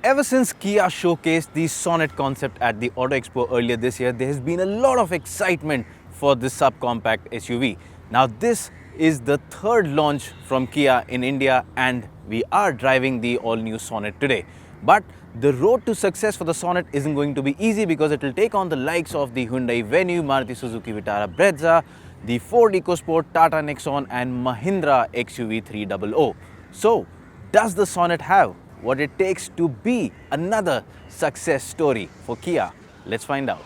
Ever since Kia showcased the Sonet concept at the Auto Expo earlier this year, there has been a lot of excitement for this subcompact SUV. Now this is the third launch from Kia in India and we are driving the all-new Sonet today. But the road to success for the Sonet isn't going to be easy because it will take on the likes of the Hyundai Venue, Maruti Suzuki Vitara Brezza, the Ford Ecosport, Tata Nexon and Mahindra XUV 300. So, does the Sonet have what it takes to be another success story for Kia? Let's find out.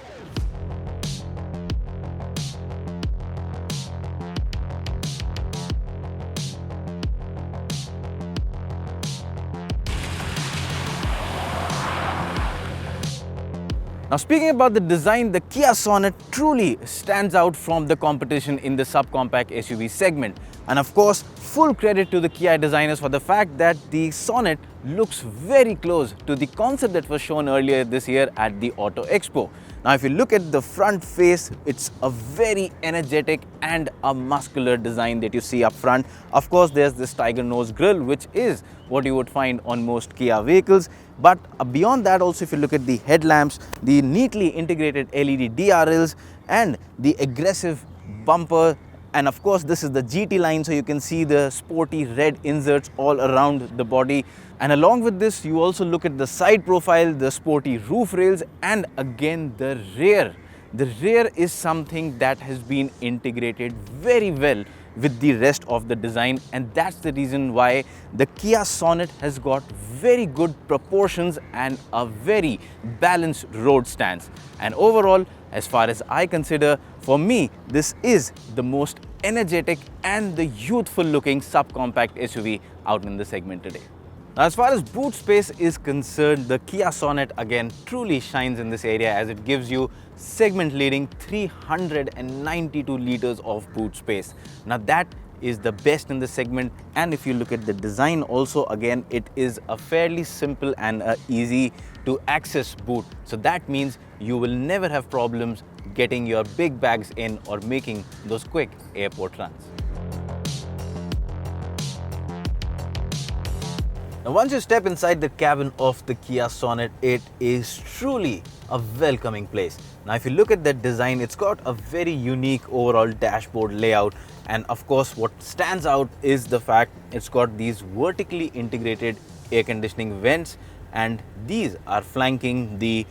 Now speaking about the design, the Kia Sonet truly stands out from the competition in the subcompact SUV segment. And of course, full credit to the Kia designers for the fact that the Sonet looks very close to the concept that was shown earlier this year at the Auto Expo. Now if you look at the front face, it's a very energetic and a muscular design that you see up front. Of course, there's this tiger nose grille, which is what you would find on most Kia vehicles. But beyond that also, if you look at the headlamps, the neatly integrated LED DRLs and the aggressive bumper, and of course this is the GT line, so you can see the sporty red inserts all around the body. And along with this, you also look at the side profile, the sporty roof rails, and again the rear. The rear is something that has been integrated very well with the rest of the design, and that's the reason why the Kia Sonet has got very good proportions and a very balanced road stance. And overall, as far as I consider, for me, this is the most energetic and the youthful looking subcompact SUV out in the segment today. Now, as far as boot space is concerned, the Kia Sonet again truly shines in this area as it gives you segment leading 392 liters of boot space. Now that is the best in the segment, and if you look at the design also, again it is a fairly simple and easy to access boot. So that means you will never have problems getting your big bags in or making those quick airport runs. Now once you step inside the cabin of the Kia Sonet, it is truly a welcoming place. Now if you look at that design, it's got a very unique overall dashboard layout, and of course what stands out is the fact it's got these vertically integrated air conditioning vents, and these are flanking the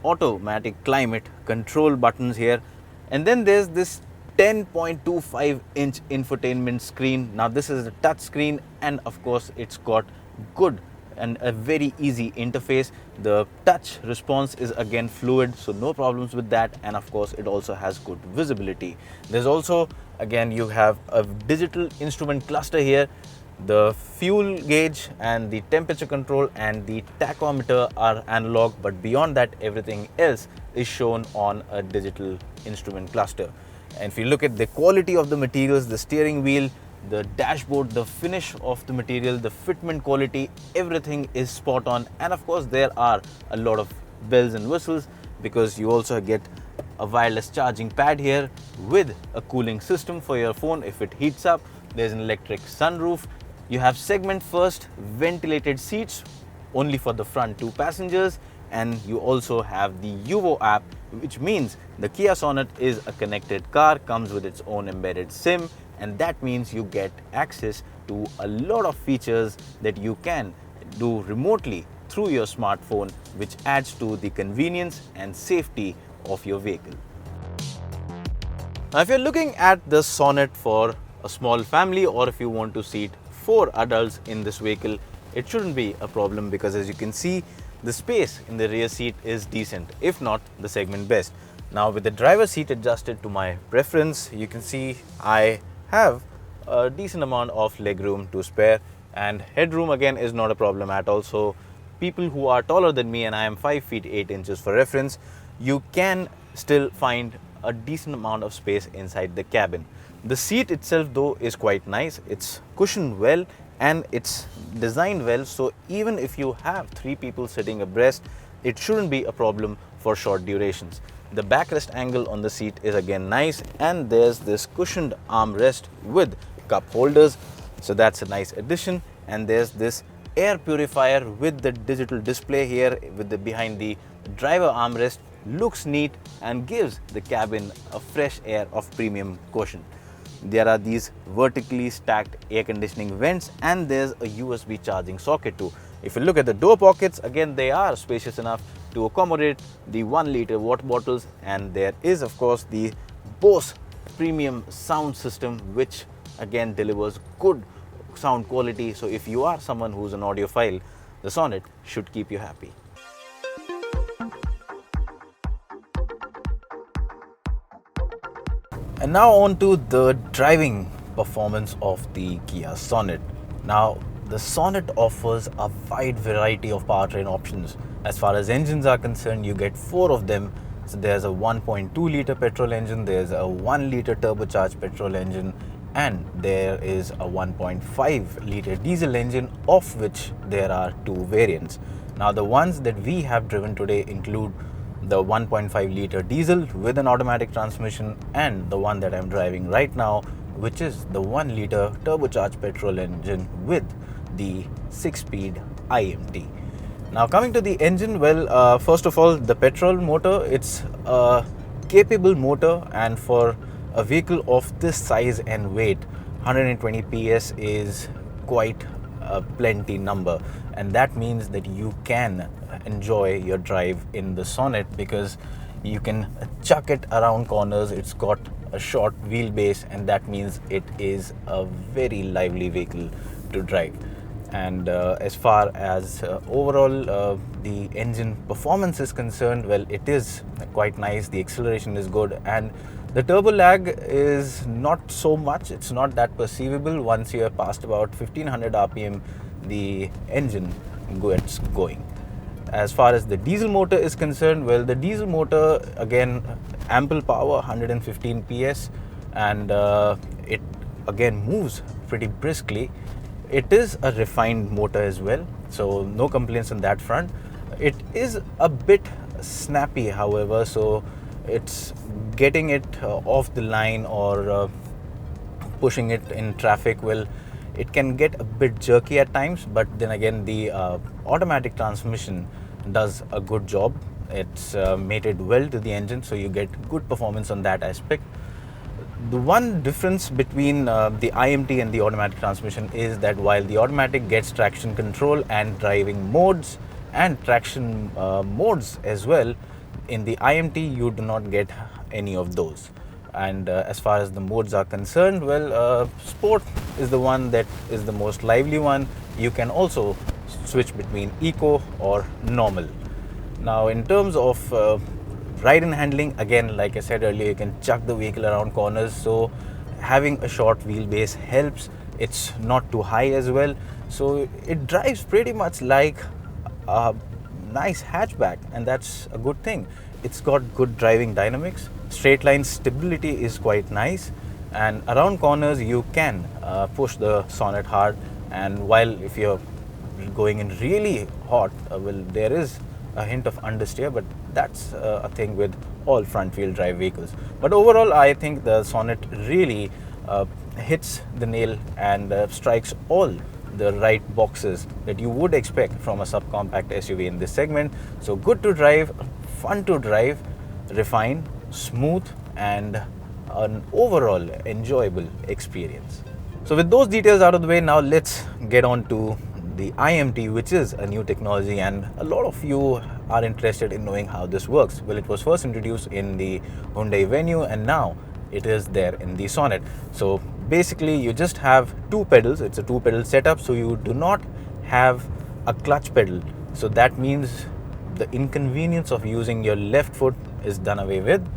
automatic climate control buttons here. And then there's this 10.25 inch infotainment screen. Now this is a touch screen, and of course it's got good and a very easy interface. The touch response is again fluid, so no problems with that, and of course it also has good visibility. There's also, again, you have a digital instrument cluster here. The fuel gauge and the temperature control and the tachometer are analog, but beyond that everything else is shown on a digital instrument cluster. And if you look at the quality of the materials, the steering wheel, the dashboard, the finish of the material, the fitment quality, everything is spot on. And of course there are a lot of bells and whistles because you also get a wireless charging pad here with a cooling system for your phone if it heats up. There's an electric sunroof. You have segment first ventilated seats only for the front two passengers, and you also have the Yuvo app, which means the Kia Sonet is a connected car, comes with its own embedded SIM, and that means you get access to a lot of features that you can do remotely through your smartphone, which adds to the convenience and safety of your vehicle. Now if you're looking at the Sonet for a small family, or if you want to seat 4 adults in this vehicle, it shouldn't be a problem because as you can see, the space in the rear seat is decent, if not the segment best. Now with the driver's seat adjusted to my preference, you can see I have a decent amount of legroom to spare, and headroom again is not a problem at all. So people who are taller than me, and I am 5 feet 8 inches for reference, you can still find a decent amount of space inside the cabin. The seat itself though is quite nice. It's cushioned well and it's designed well, so even if you have 3 people sitting abreast, it shouldn't be a problem for short durations. The backrest angle on the seat is again nice, and there's this cushioned armrest with cup holders, so that's a nice addition. And there's this air purifier with the digital display here with the behind the driver armrest looks neat and gives the cabin a fresh air of premium quotient. There are these vertically stacked air conditioning vents and there's a USB charging socket too. If you look at the door pockets, again they are spacious enough to accommodate the 1 liter water bottles, and there is of course the Bose premium sound system which again delivers good sound quality. So if you are someone who's an audiophile, the Sonet should keep you happy. And now on to the driving performance of the Kia Sonet. Now the Sonet offers a wide variety of powertrain options. As far as engines are concerned, you get 4 of them. So there's a 1.2 liter petrol engine, there's a 1 liter turbocharged petrol engine, and there is a 1.5 liter diesel engine, of which there are 2 variants. Now the ones that we have driven today include the 1.5 liter diesel with an automatic transmission and the one that I'm driving right now, which is the 1 liter turbocharged petrol engine with the 6-speed IMT. Now coming to the engine, well, first of all, the petrol motor, it's a capable motor, and for a vehicle of this size and weight, 120 PS is quite a plenty number, and that means that you can enjoy your drive in the Sonet because you can chuck it around corners. It's got a short wheelbase, and that means it is a very lively vehicle to drive. And as far as overall the engine performance is concerned, well, it is quite nice. The acceleration is good, and the turbo lag is not so much. It's not that perceivable. Once you have passed about 1500 RPM, the engine gets going. As far as the diesel motor is concerned, well, the diesel motor, again, ample power, 115 PS, and it again moves pretty briskly. It is a refined motor as well, so no complaints on that front. It is a bit snappy, however, so it's getting it off the line or pushing it in traffic. Well, it can get a bit jerky at times, but then again the automatic transmission does a good job. It's mated well to the engine, so you get good performance on that aspect. The one difference between the IMT and the automatic transmission is that while the automatic gets traction control and driving modes and traction modes as well, in the IMT you do not get any of those. And as far as the modes are concerned, well, Sport is the one that is the most lively one. You can also switch between Eco or Normal. Now in terms of ride and handling, again, like I said earlier, you can chuck the vehicle around corners, so having a short wheelbase helps. It's not too high as well, so it drives pretty much like a nice hatchback, and that's a good thing. It's got good driving dynamics. Straight line stability is quite nice, and around corners you can push the Sonet hard. And while if you're going in really hot, well, there is a hint of understeer, but that's a thing with all front wheel drive vehicles. But overall, I think the Sonet really hits the nail and strikes all the right boxes that you would expect from a subcompact SUV in this segment. So good to drive, fun to drive, refined, smooth, and an overall enjoyable experience. So with those details out of the way, now let's get on to the IMT, which is a new technology, and a lot of you are interested in knowing how this works. Well, it was first introduced in the Hyundai Venue, and now it is there in the Sonet. So basically you just have 2 pedals. It's a 2-pedal setup, so you do not have a clutch pedal. So that means the inconvenience of using your left foot is done away with.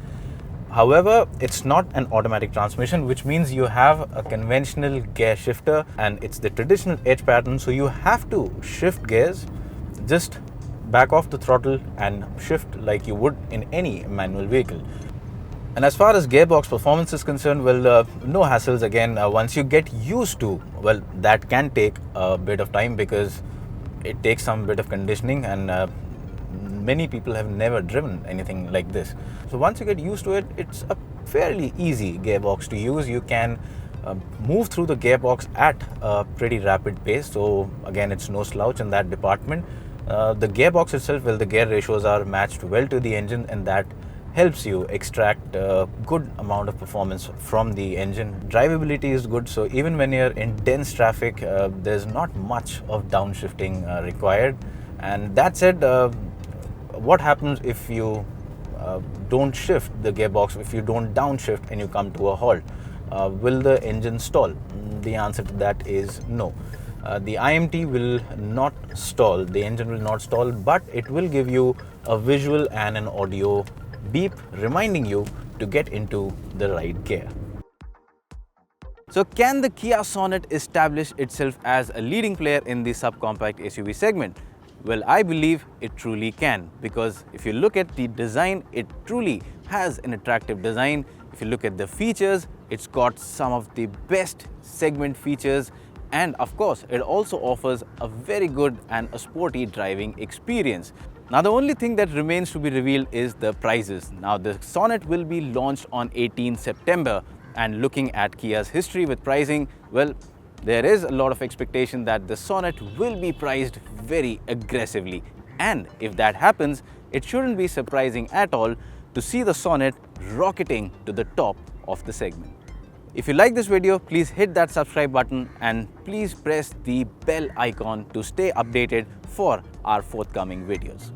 However, it's not an automatic transmission, which means you have a conventional gear shifter, and it's the traditional edge pattern, so you have to shift gears. Just back off the throttle and shift like you would in any manual vehicle. And as far as gearbox performance is concerned, well, no hassles again. Once you get used to, well, that can take a bit of time because it takes some bit of conditioning, and many people have never driven anything like this. So once you get used to it, it's a fairly easy gearbox to use. You can move through the gearbox at a pretty rapid pace. So again, it's no slouch in that department. The gearbox itself, well, the gear ratios are matched well to the engine, and that helps you extract a good amount of performance from the engine. Drivability is good, so even when you're in dense traffic, there's not much of downshifting required. And that said, what happens if you don't shift the gearbox, if you don't downshift and you come to a halt? Will the engine stall? The answer to that is no. The IMT will not stall, the engine will not stall, but it will give you a visual and an audio beep reminding you to get into the right gear. So can the Kia Sonet establish itself as a leading player in the subcompact SUV segment? Well, I believe it truly can, because if you look at the design, it truly has an attractive design. If you look at the features, it's got some of the best segment features, and of course, it also offers a very good and a sporty driving experience. Now, the only thing that remains to be revealed is the prices. Now, the Sonet will be launched on 18 September, and looking at Kia's history with pricing, well, there is a lot of expectation that the Sonet will be priced very aggressively. And if that happens, it shouldn't be surprising at all to see the Sonet rocketing to the top of the segment. If you like this video, please hit that subscribe button and please press the bell icon to stay updated for our forthcoming videos.